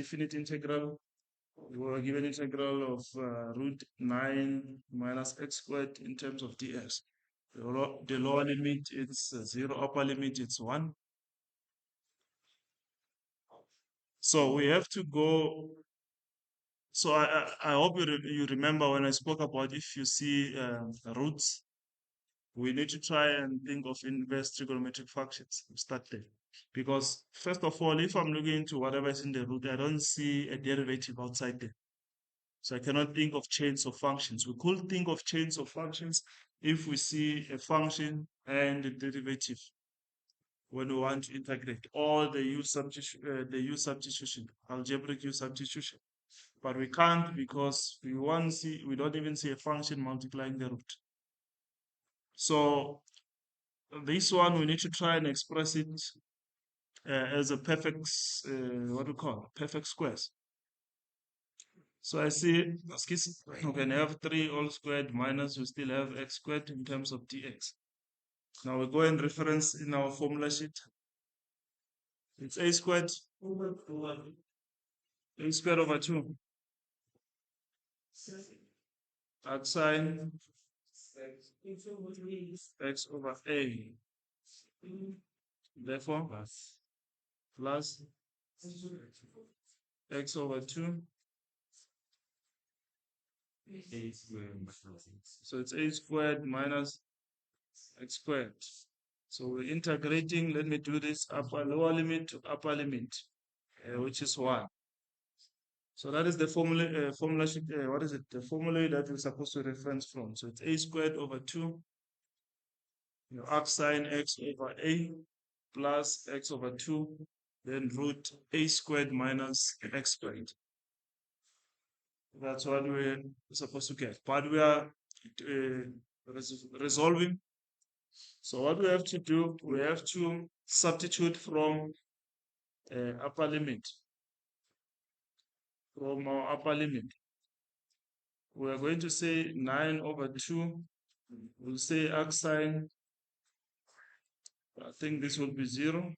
definite integral. We were given integral of root 9 minus x squared in terms of dx. The lower limit is 0, upper limit it's 1. So we have to go. So I hope you remember when I spoke about if you see roots, we need to try and think of inverse trigonometric functions. Start there. Because first of all, if I'm looking into whatever is in the root, I don't see a derivative outside there. So I cannot think of chains of functions. We could think of chains of functions if we see a function and a derivative when we want to integrate, or the use substitution, algebraic use substitution. But we can't because we don't even see a function multiplying the root. So this one we need to try and express it as a perfect what we call perfect squares. So I see we can have 3 all squared minus we still have x squared in terms of dx. Now we go and reference in our formula sheet. It's a squared over 2 arcsine x over a. Therefore, plus x over 2. So it's a squared minus x squared. So we're integrating. Let me do this lower limit to upper limit, which is 1. So that is the formula sheet. What is it? The formula that we're supposed to reference from. So it's a squared over 2, arcsine x over a plus x over 2, then root a squared minus x squared. That's what we're supposed to get. But we are resolving. So what we have to do, we have to substitute from upper limit. From our upper limit, we are going to say 9 over 2. We'll say arcsine. I think this will be 0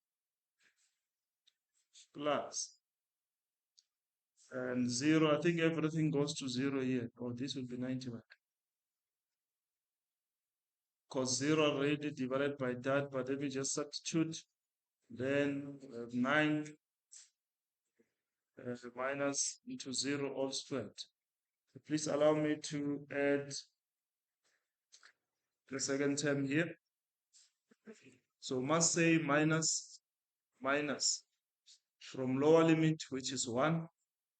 plus and 0. I think everything goes to 0 here. Or this will be 90. Because 0 already divided by that, but let me just substitute. Then 9 minus into 0 all squared. Please allow me to add the second term here. So must say minus from lower limit, which is 1.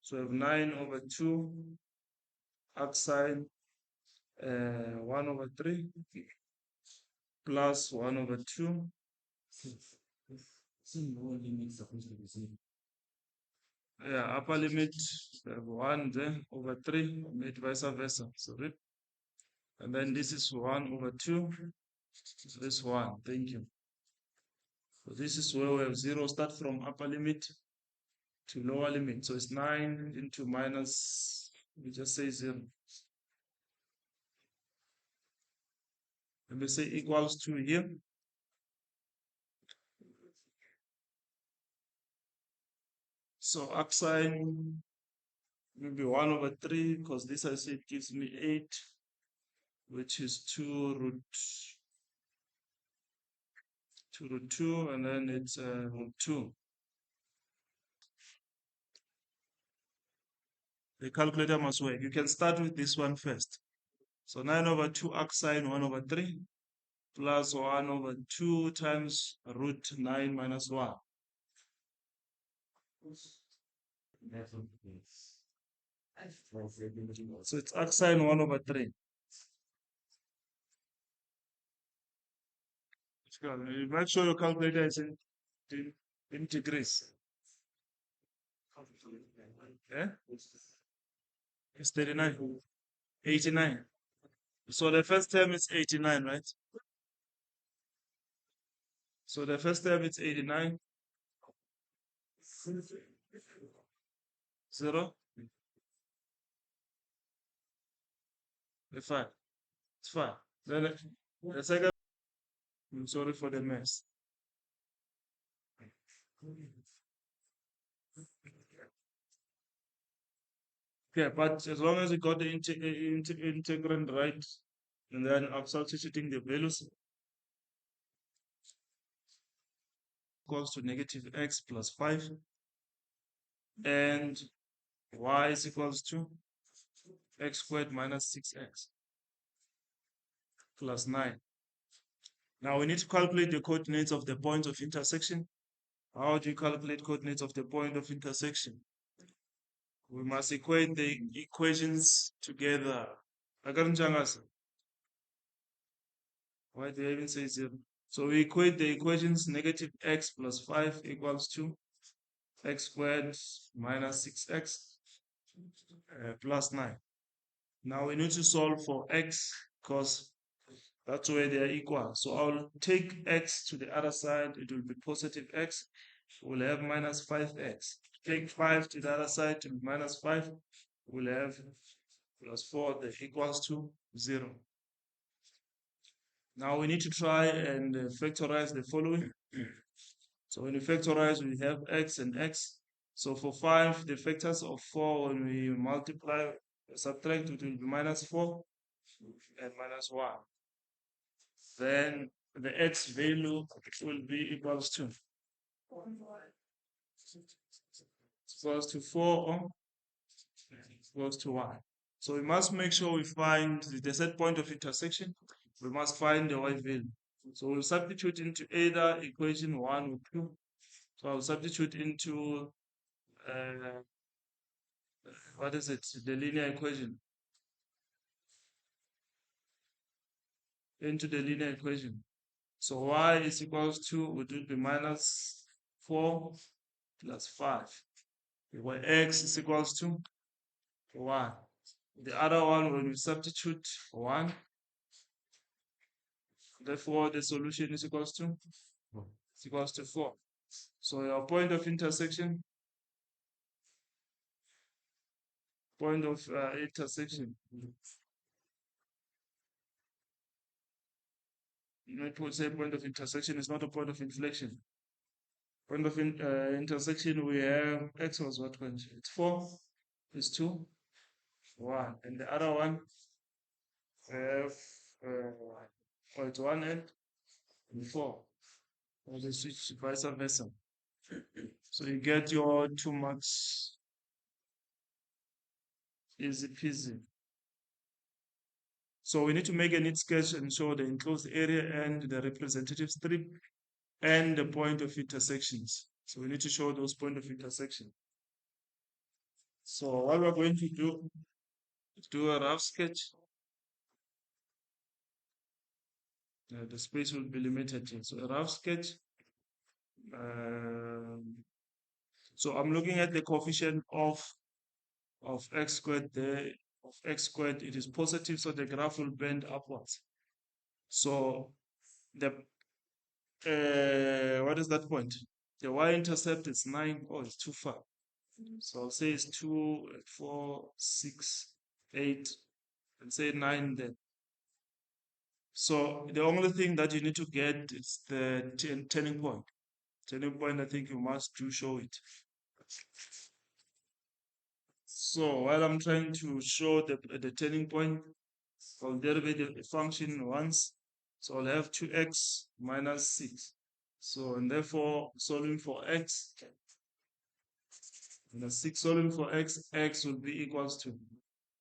So we have 9 over 2 arcsine 1 over 3 plus 1 over 2. Yeah, upper limit 1 there over 3, made vice versa. Sorry. And then this is 1 over 2. So this 1. Thank you. So this is where we have 0. Start from upper limit to lower limit. So it's 9 into minus, we just say 0. Let me say equals to here. So arcsine maybe 1 over 3, because this I said gives me 8, which is 2 root 2, and then it's root 2. The calculator must work. You can start with this one first. So 9 over 2 arcsine 1 over 3 plus 1 over 2 times root 9 minus 1. So it's arcsine 1 over 3. Make sure your calculator is in degrees. Yeah? It's 39. 89. So the first term is 89, right? So the first term is 89. 0. 5. It's 5. Then the second, I'm sorry for the mess. Okay, but as long as you got the integrand right, and then I'm substituting the values equals to negative x plus 5, and y is equals to x squared minus 6x plus 9. Now we need to calculate the coordinates of the point of intersection. How do you calculate coordinates of the point of intersection? We must equate the equations together. Akarinchangasa. Why do I even say 0? So we equate the equations negative x plus 5 equals to x squared minus 6x plus 9. Now we need to solve for x because that's where they are equal. So I'll take x to the other side. It will be positive x. We'll have minus 5x. Take 5 to the other side to be minus 5. We'll have plus 4 that equals to 0. Now we need to try and factorize the following. So when we factorize, we have x and x. So for 5, the factors of 4, when we multiply, subtract, it will be minus 4 and minus 1. Then the x value will be equals to 4 or equals to 1. So we must make sure we find the set point of intersection. We must find the y value. So we'll substitute into either equation 1 or 2. So I'll substitute into what is it? The linear equation. Into the linear equation. So y is equals to, would it be minus 4 plus 5, where x is equals to 1. The other one, when we substitute 1, therefore the solution is equals to 4. So your point of intersection, it would say point of intersection is not a point of inflection. Point of intersection, we have x was what point? It's 4, it's 2, 1. And the other one, we have it's 1 and 4. Or they switch vice versa. So you get your 2 marks. Easy peasy. So we need to make a neat sketch and show the enclosed area and the representative strip and the point of intersections. So we need to show those point of intersection. So what we're going to do is do a rough sketch. The space will be limited here. So a rough sketch. So I'm looking at the coefficient of x squared there. Of x squared, it is positive, so the graph will bend upwards. So the what is that point? The y-intercept is 9. Oh, it's too far. So I'll say it's 2, 4, 6, 8, and say 9 then. So the only thing that you need to get is the turning point. Turning point, I think you must do show it. So while I'm trying to show the turning point, I'll derive the function once. So I'll have 2x minus 6. So, and therefore, solving for x, and the 6 solving for x will be equals to,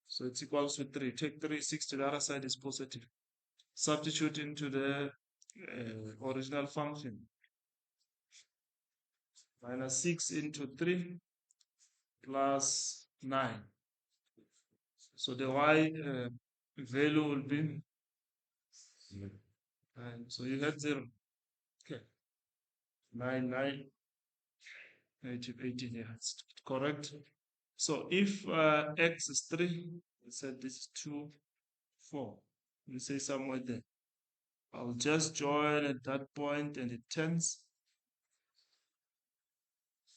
so it's equals to 3. Take 3, 6 to the other side is positive. Substitute into the original function. Minus 6 into 3 plus 9. So the y value will be, and so you had 0. Okay. 9, 9, 18, 18, yeah, it's correct. So if x is 3, we said this is 2, 4. We say somewhere there. I'll just join at that point and it turns.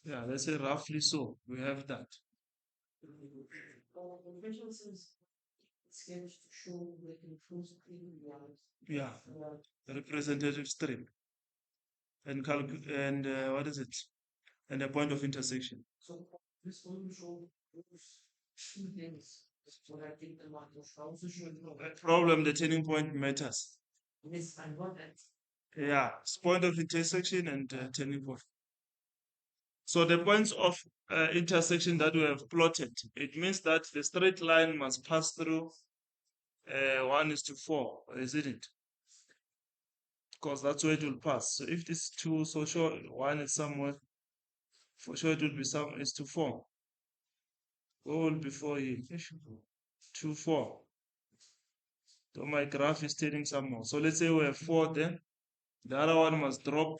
Yeah, let's say roughly so. We have that. Yeah, the representative strip and what is it? And the point of intersection. Problem, the turning point matters. Yeah, it's point of intersection and turning point. So the points of intersection that we have plotted, it means that the straight line must pass through 1:4, isn't it? Because that's where it will pass. So if this 2, so sure, 1 is somewhere, for sure it will be some is to 4. What will be 4 here? 2, 4. So my graph is turning somewhere. So let's say we have 4 there. The other one must drop.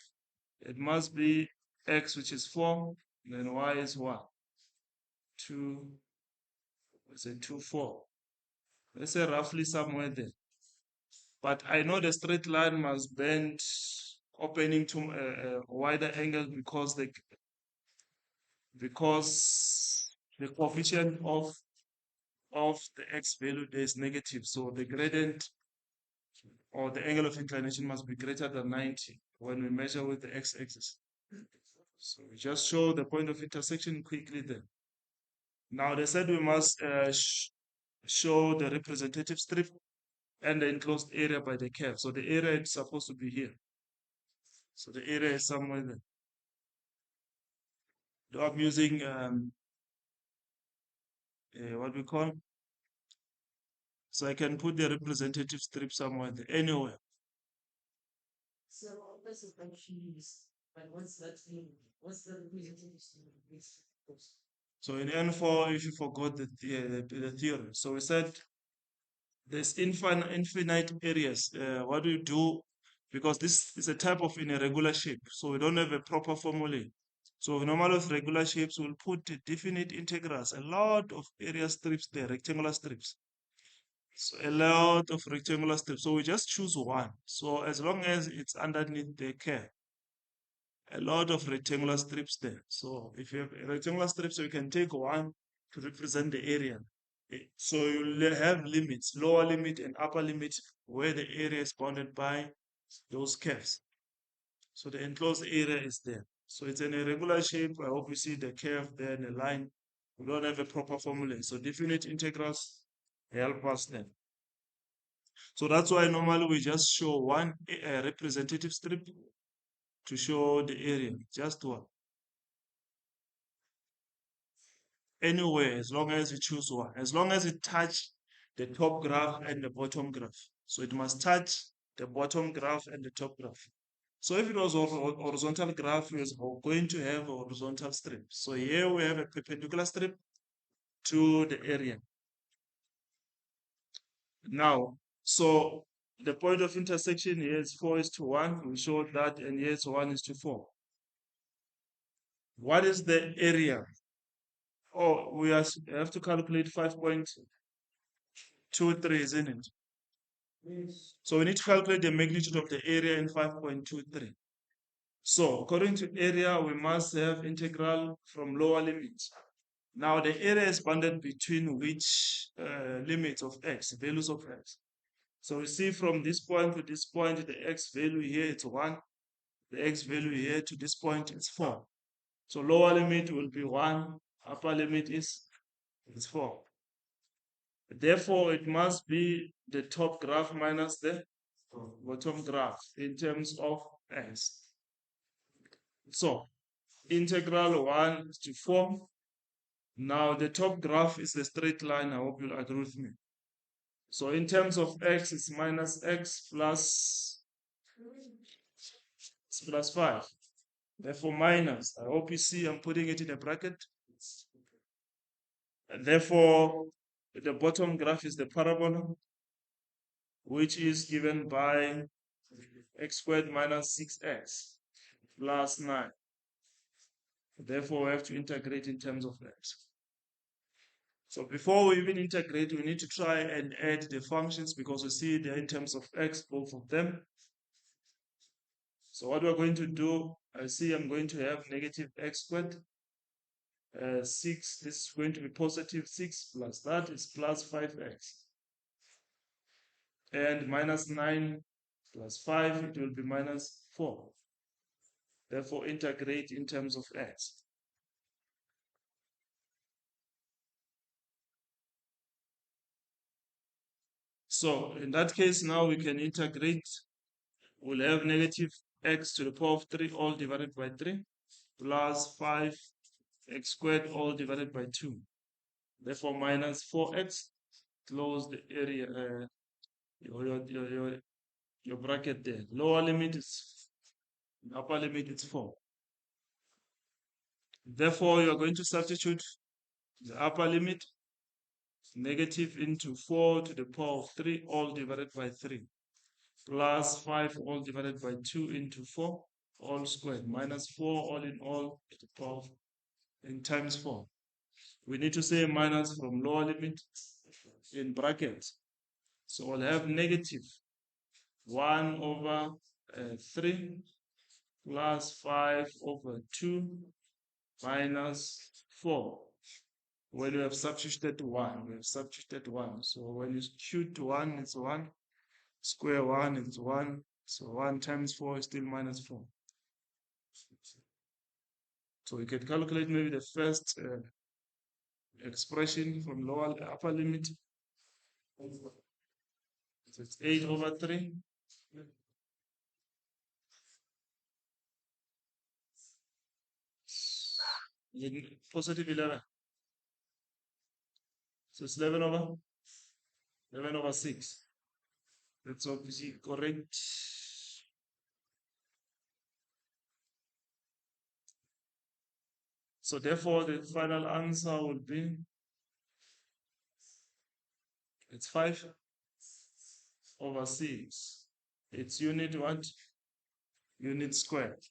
It must be x, which is 4, then y is 1. 2, let's say 2, 4. Let's say roughly somewhere there. But I know the straight line must bend opening to a wider angle because the coefficient of the x value there is negative. So the gradient or the angle of inclination must be greater than 90 when we measure with the x-axis. So we just show the point of intersection quickly there. Now they said we must show the representative strip and the enclosed area by the curve. So the area is supposed to be here. So the area is somewhere there. I'm using what we call. So I can put the representative strip somewhere there, anywhere. So in N4, if you forgot the theorem, so we said there's infinite areas. What do you do? Because this is a type of in a regular shape, so we don't have a proper formula. So normally with regular shapes, we'll put definite integrals, a lot of area strips there, rectangular strips. So a lot of rectangular strips. So we just choose one. So as long as it's underneath the curve, a lot of rectangular strips there. So if you have a rectangular strips, so you can take one to represent the area. So you'll have limits, lower limit and upper limit, where the area is bounded by those curves. So the enclosed area is there. So it's an irregular shape. I hope you see the curve there and the line. We don't have a proper formula. So definite integrals help us then. So that's why normally we just show one representative strip to show the area, just one. Anywhere, as long as you choose one, as long as it touch the top graph and the bottom graph. So it must touch the bottom graph and the top graph. So if it was horizontal graph, we are going to have a horizontal strip. So here we have a perpendicular strip to the area. Now, so the point of intersection here is 4:1. We showed that, and here it's 1:4. What is the area? Oh, we have to calculate 5.23, isn't it? So we need to calculate the magnitude of the area in 5.23. So according to area, we must have integral from lower limits. Now the area is bounded between which limits of x, values of x. So we see from this point to this point, the x value here it's 1. The x value here to this point is 4. So lower limit will be 1, upper limit is 4. Therefore, it must be the top graph minus the bottom graph in terms of x. So integral 1:4. Now the top graph is the straight line. I hope you'll agree with me. So in terms of x, it's minus x plus 5. Therefore, minus. I hope you see I'm putting it in a bracket. And therefore, the bottom graph is the parabola, which is given by x squared minus 6x plus 9. Therefore, we have to integrate in terms of x. So before we even integrate, we need to try and add the functions because we see they're in terms of x, both of them. So what we're going to do, I see I'm going to have negative x squared. 6, this is going to be positive 6 plus that is plus 5x. And minus 9 plus 5, it will be minus 4. Therefore, integrate in terms of x. So in that case, now we can integrate. We'll have negative x to the power of 3 all divided by 3 plus 5x squared all divided by 2. Therefore, minus 4x, close the area, your bracket there. Lower limit is, upper limit is 4. Therefore, you are going to substitute the upper limit, negative into 4 to the power of 3 all divided by 3 plus 5 all divided by 2 into 4 all squared minus 4 all in all to the power of in times 4. We need to say minus from lower limit in brackets. So we'll have negative 1 over 3 plus 5 over 2 minus 4. When we have substituted 1, we have substituted 1. So when you shoot 1, it's 1. Square 1 is 1. So 1 times 4 is still minus 4. So you can calculate maybe the first expression from lower upper limit. So it's 8 over 3. Positive 11. So it's 11 over 6. That's obviously correct. So therefore, the final answer would be, it's 5 over 6. It's unit what? Unit squared.